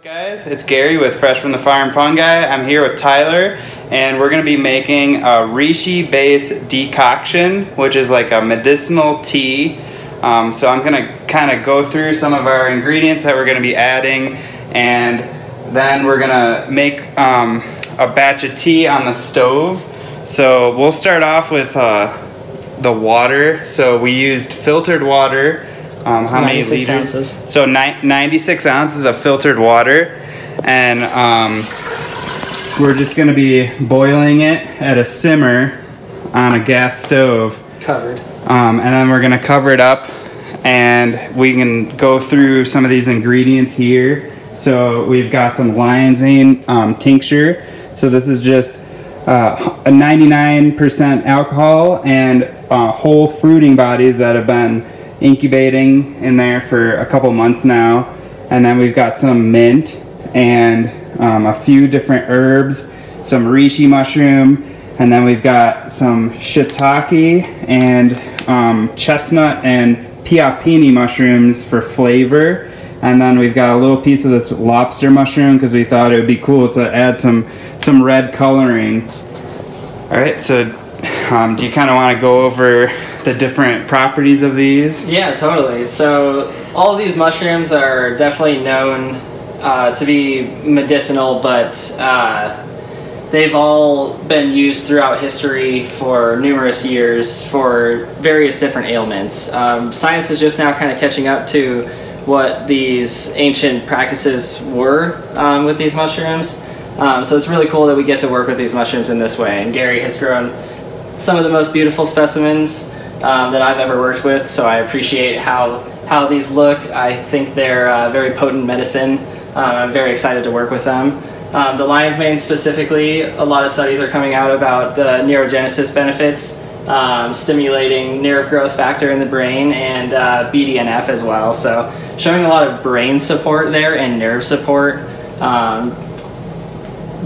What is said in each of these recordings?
Guys, it's Gary with Fresh from the Farm Fungi. I'm here with Tyler, and we're going to be making a Reishi based decoction, which is like a medicinal tea. So I'm going to kind of go through some of our ingredients that we're going to be adding, and then we're going to make a batch of tea on the stove. So we'll start off with the water. So we used filtered water. How many liters? Ounces. So 96 ounces of filtered water, and we're just going to be boiling it at a simmer on a gas stove. Covered. And then we're going to cover it up, and we can go through some of these ingredients here. So we've got some lion's mane tincture. So this is just a 99% alcohol and whole fruiting bodies that have been incubating in there for a couple months now. And then we've got some mint and a few different herbs, some reishi mushroom, and then we've got some shiitake and chestnut and piapini mushrooms for flavor. And then we've got a little piece of this lobster mushroom because we thought it would be cool to add some red coloring. All right, so do you kind of want to go over the different properties of these? Yeah, totally. So all of these mushrooms are definitely known to be medicinal, but they've all been used throughout history for numerous years for various different ailments. Science is just now kind of catching up to what these ancient practices were with these mushrooms. So it's really cool that we get to work with these mushrooms in this way. And Gary has grown some of the most beautiful specimens that I've ever worked with, so I appreciate how these look. I think they're very potent medicine. I'm very excited to work with them. The lion's mane specifically, a lot of studies are coming out about the neurogenesis benefits, stimulating nerve growth factor in the brain, and BDNF as well. So showing a lot of brain support there and nerve support.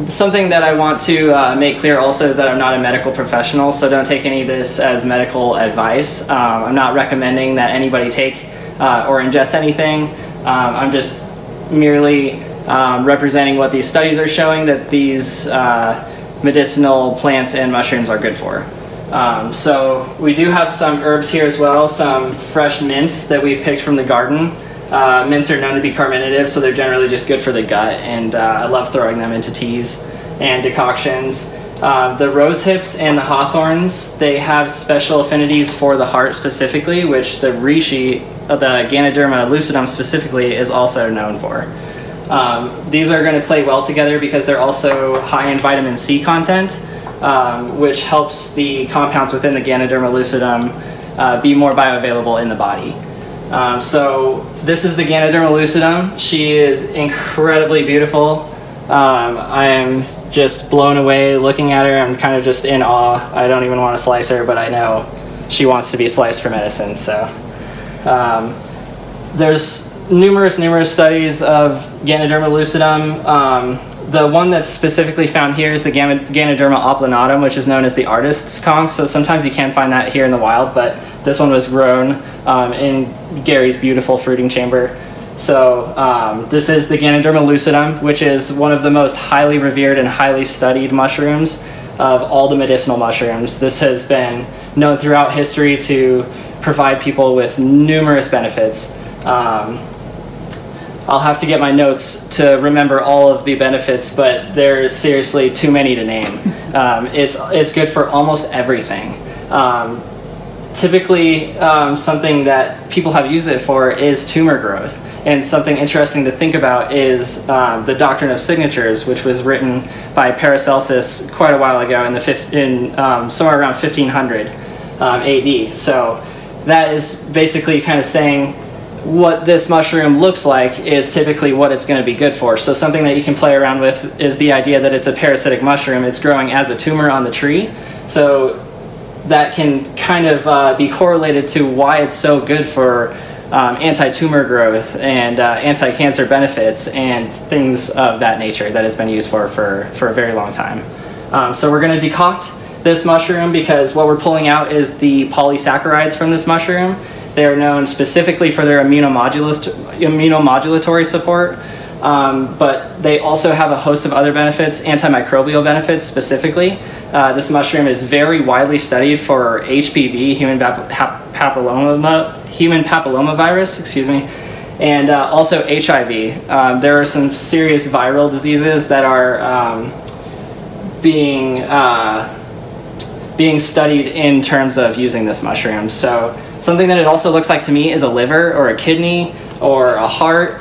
Something that I want to make clear also is that I'm not a medical professional, so don't take any of this as medical advice. I'm not recommending that anybody take or ingest anything. I'm just merely representing what these studies are showing that these medicinal plants and mushrooms are good for. So we do have some herbs here as well, some fresh mints that we've picked from the garden. Mints are known to be carminative, so they're generally just good for the gut, and I love throwing them into teas and decoctions. The rose hips and the hawthorns, they have special affinities for the heart specifically, which the reishi, the Ganoderma Lucidum specifically, is also known for. These are going to play well together because they're also high in vitamin C content, which helps the compounds within the Ganoderma Lucidum be more bioavailable in the body. So this is the Ganoderma Lucidum. She is incredibly beautiful. I am just blown away looking at her. I'm kind of just in awe. I don't even want to slice her, but I know she wants to be sliced for medicine. So there's numerous studies of Ganoderma Lucidum. The one that's specifically found here is the Ganoderma oplanatum, which is known as the artist's conch. So sometimes you can find that here in the wild, but this one was grown in Gary's beautiful fruiting chamber. So this is the Ganoderma lucidum, which is one of the most highly revered and highly studied mushrooms of all the medicinal mushrooms. This has been known throughout history to provide people with numerous benefits. I'll have to get my notes to remember all of the benefits, but there's seriously too many to name. It's good for almost everything. Typically, something that people have used it for is tumor growth. And something interesting to think about is the Doctrine of Signatures, which was written by Paracelsus quite a while ago in somewhere around 1500 AD. So that is basically kind of saying what this mushroom looks like is typically what it's going to be good for. So something that you can play around with is the idea that it's a parasitic mushroom. It's growing as a tumor on the tree. So that can kind of be correlated to why it's so good for anti-tumor growth and anti-cancer benefits and things of that nature that it's been used for a very long time. So we're going to decoct this mushroom because what we're pulling out is the polysaccharides from this mushroom. They are known specifically for their immunomodulatory support. but they also have a host of other benefits, antimicrobial benefits specifically. This mushroom is very widely studied for HPV, human papillomavirus, excuse me, and also HIV. There are some serious viral diseases that are being studied in terms of using this mushroom. So something that it also looks like to me is a liver or a kidney or a heart,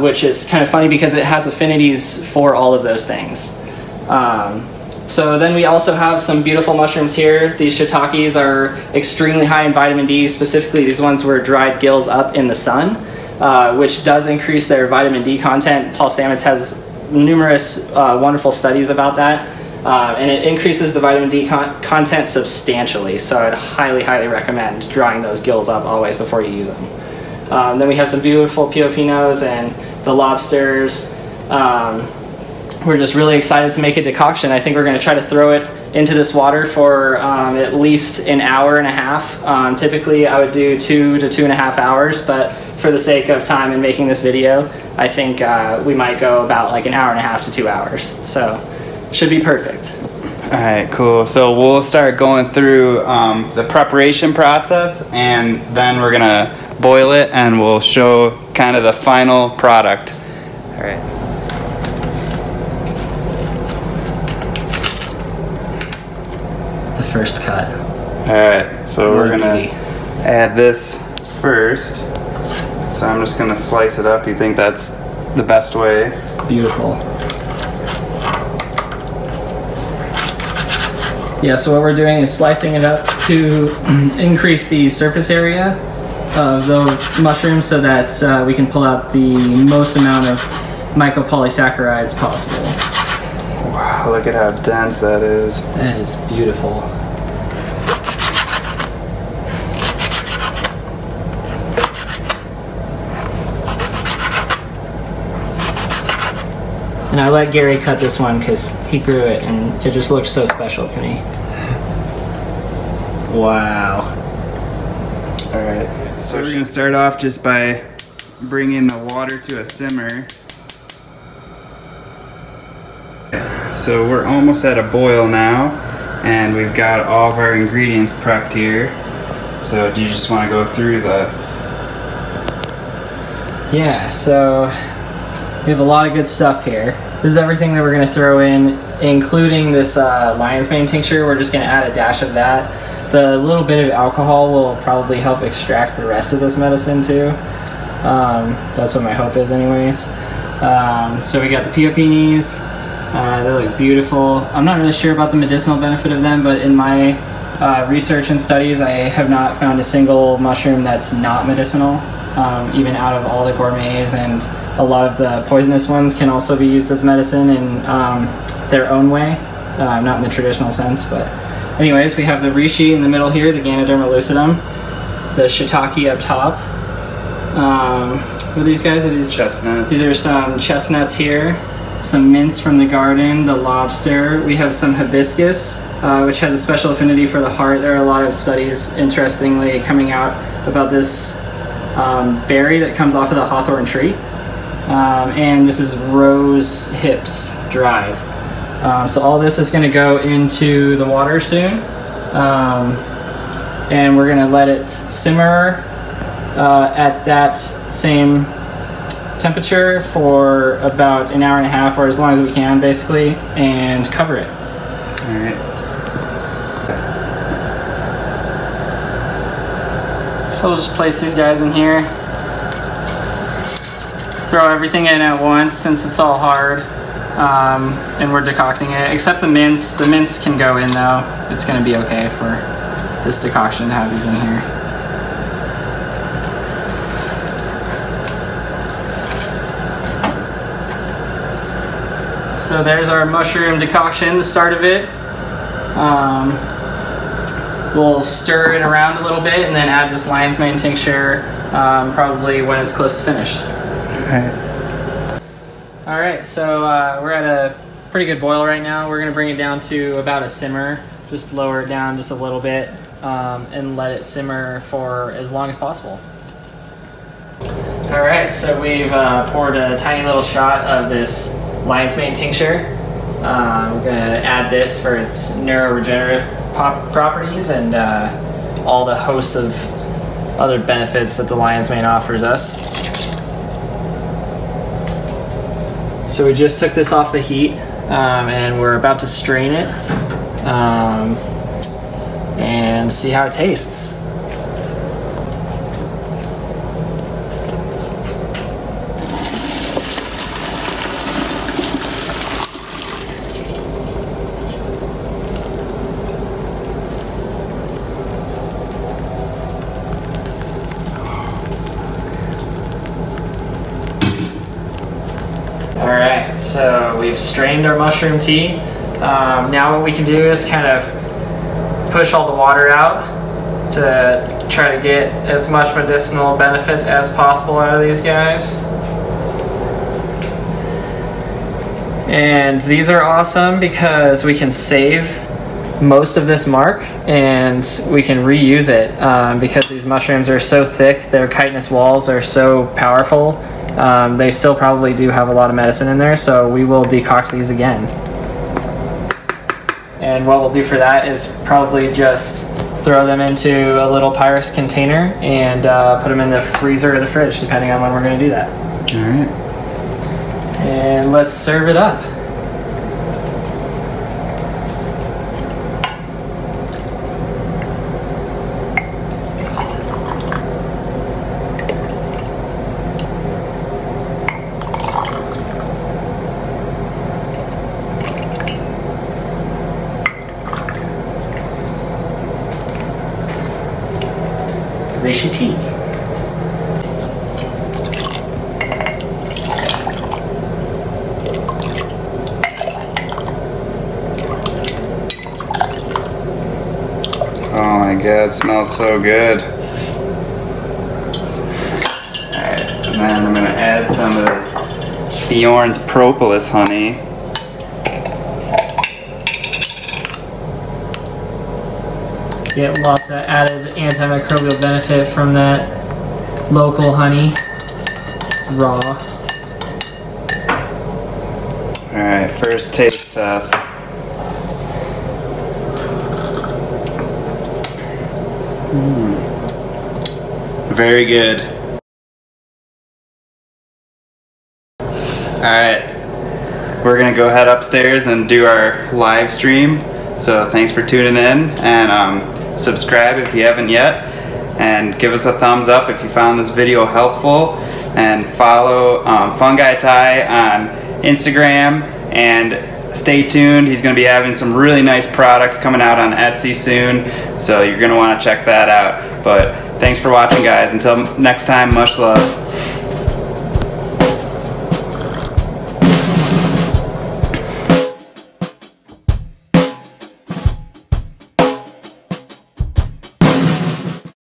which is kind of funny because it has affinities for all of those things. So then we also have some beautiful mushrooms here. These shiitakes are extremely high in vitamin D, specifically these ones were dried gills up in the sun, which does increase their vitamin D content. Paul Stamets has numerous wonderful studies about that. And it increases the vitamin D content substantially, so I'd highly, highly recommend drying those gills up always before you use them. Then we have some beautiful piopinos and the lobsters. We're just really excited to make a decoction. I think we're going to try to throw it into this water for at least an hour and a half. Typically I would do 2 to 2.5 hours, but for the sake of time in making this video, I think we might go about like an hour and a half to 2 hours. So should be perfect. All right, cool. So we'll start going through the preparation process, and then we're gonna boil it and we'll show kind of the final product. All right. The first cut. All right, so we're gonna add this first. So I'm just gonna slice it up. You think that's the best way? It's beautiful. Yeah, so what we're doing is slicing it up to increase the surface area of the mushrooms so that we can pull out the most amount of mycopolysaccharides possible. Wow, look at how dense that is. That is beautiful. And I let Gary cut this one because he grew it and it just looked so special to me. Wow. All right, so we're gonna start off just by bringing the water to a simmer. So we're almost at a boil now, and we've got all of our ingredients prepped here. So do you just want to go through the... Yeah, so we have a lot of good stuff here. This is everything that we're going to throw in, including this lion's mane tincture. We're just going to add a dash of that. The little bit of alcohol will probably help extract the rest of this medicine too. That's what my hope is anyways. So we got the piopinis. They look beautiful. I'm not really sure about the medicinal benefit of them, but in my research and studies, I have not found a single mushroom that's not medicinal. Even out of all the gourmets, and a lot of the poisonous ones can also be used as medicine in their own way, not in the traditional sense. But anyways, we have the Reishi in the middle here, the Ganoderma Lucidum, the Shiitake up top. What are these guys? Are these chestnuts? These are some chestnuts here, some mints from the garden, the lobster. We have some hibiscus, which has a special affinity for the heart. There are a lot of studies, interestingly, coming out about this berry that comes off of the hawthorn tree. And this is rose hips dried. So all this is going to go into the water soon, and we're going to let it simmer at that same temperature for about an hour and a half, or as long as we can basically, and cover it. All right. So we'll just place these guys in here. Throw everything in at once since it's all hard, and we're decocting it, except the mints. The mints can go in though. It's going to be okay for this decoction to have these in here. So there's our mushroom decoction, the start of it. We'll stir it around a little bit and then add this lion's mane tincture probably when it's close to finished. Alright, so we're at a pretty good boil right now. We're going to bring it down to about a simmer. Just lower it down just a little bit and let it simmer for as long as possible. Alright, so we've poured a tiny little shot of this lion's mane tincture. We're going to add this for its neuroregenerative properties and all the host of other benefits that the lion's mane offers us. So we just took this off the heat and we're about to strain it and see how it tastes. Alright, so we've strained our mushroom tea. Now what we can do is kind of push all the water out to try to get as much medicinal benefit as possible out of these guys. And these are awesome because we can save most of this mark and we can reuse it because these mushrooms are so thick, their chitinous walls are so powerful. They still probably do have a lot of medicine in there, so we will decoct these again. And what we'll do for that is probably just throw them into a little Pyrex container and put them in the freezer or the fridge, depending on when we're going to do that. All right. And let's serve it up. Reishi tea. Oh my god, it smells so good. Alright, and then I'm gonna add some of this Bjorn's propolis honey. Get lots of added antimicrobial benefit from that local honey. It's raw. Alright, first taste test. Very good. Alright, we're gonna go head upstairs and do our live stream. So thanks for tuning in, and subscribe if you haven't yet, and give us a thumbs up if you found this video helpful, and follow Fungi on Instagram, and stay tuned. He's going to be having some really nice products coming out on Etsy soon, so you're going to want to check that out. But thanks for watching, guys. Until next time, much love.